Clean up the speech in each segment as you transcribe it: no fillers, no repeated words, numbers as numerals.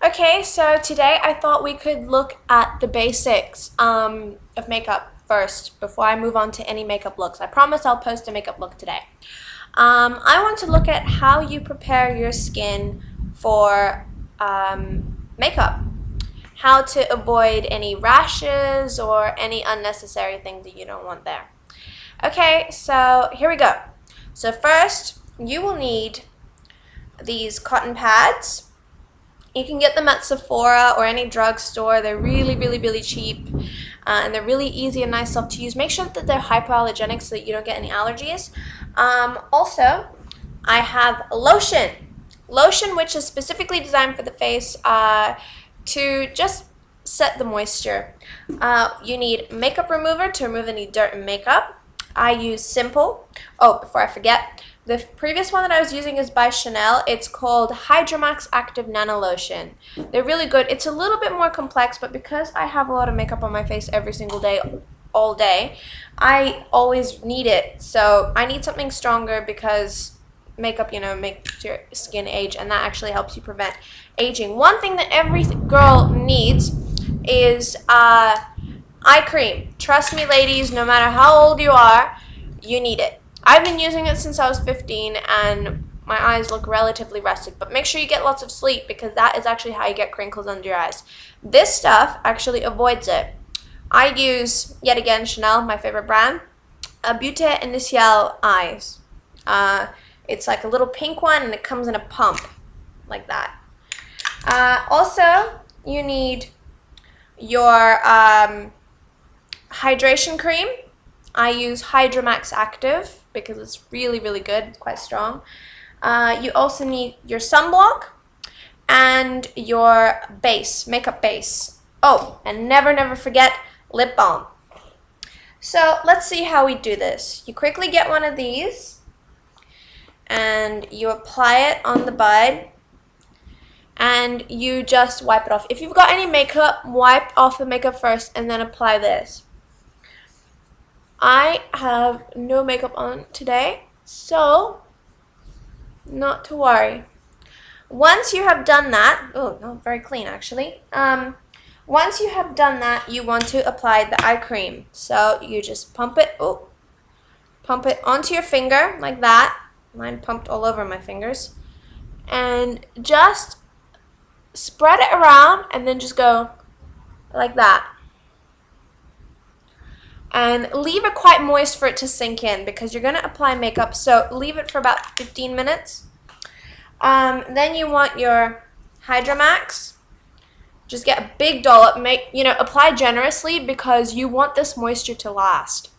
Okay, so today I thought we could look at the basics of makeup first before I move on to any makeup looks. I promise I'll post a makeup look today. I want to look at how you prepare your skin for makeup. How to avoid any rashes or any unnecessary things that you don't want there. Okay, so here we go. So first, you will need these cotton pads. You can get them at Sephora or any drugstore. They're really cheap, and they're really easy and nice to use. Make sure that they're hypoallergenic so that you don't get any allergies. Also, I have lotion. Lotion which is specifically designed for the face to just set the moisture. You need makeup remover to remove any dirt and makeup. I use Simple. Oh, before I forget, the previous one that I was using is by Chanel. It's called Hydra-Max Active Nano Lotion. They're really good. It's a little bit more complex, but because I have a lot of makeup on my face every single day, all day, I always need it. So I need something stronger because makeup, makes your skin age, and that actually helps you prevent aging. One thing that every girl needs is eye cream. Trust me, ladies, no matter how old you are, you need it. I've been using it since I was 15 and my eyes look relatively rested, but make sure you get lots of sleep because that is actually how you get crinkles under your eyes. This stuff actually avoids it. I use, yet again, Chanel, my favorite brand, a Beauté Initiale Eyes. It's like a little pink one and it comes in a pump like that. Also, you need your hydration cream. I use Hydra-Max Active because it's really good. It's quite strong. You also need your sunblock and your base, makeup base. Oh, and never forget lip balm. So let's see how we do this. You quickly get one of these and you apply it on the bud and you just wipe it off. If you've got any makeup, wipe off the makeup first and then apply this. I have no makeup on today, so not to worry. Once you have done that, oh, no, very clean actually. Once you have done that, you want to apply the eye cream. So you just pump it onto your finger like that. Mine pumped all over my fingers. And just spread it around and then just go like that. And leave it quite moist for it to sink in because you're going to apply makeup, so leave it for about 15 minutes. Then you want your Hydra-Max. Just get a big dollop. Apply generously because you want this moisture to last.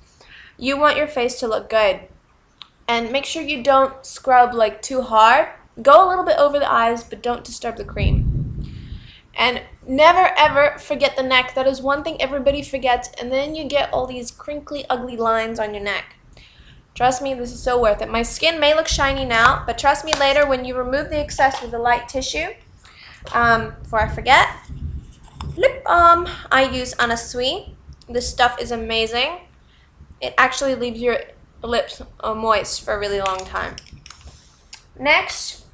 You want your face to look good. And make sure you don't scrub like too hard. Go a little bit over the eyes, but don't disturb the cream. And never ever forget the neck. That is one thing everybody forgets, and then you get all these crinkly, ugly lines on your neck. Trust me, this is so worth it. My skin may look shiny now, but trust me, later when you remove the excess with a light tissue, before I forget, lip balm. I use Anna Sui. This stuff is amazing. It actually leaves your lips moist for a really long time. Next,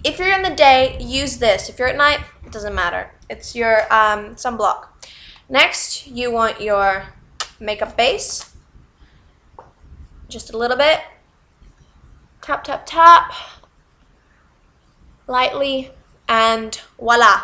if you're in the day, use this. If you're at night, it doesn't matter. It's your sunblock. Next, you want your makeup base. Just a little bit. Tap. Lightly. And voila.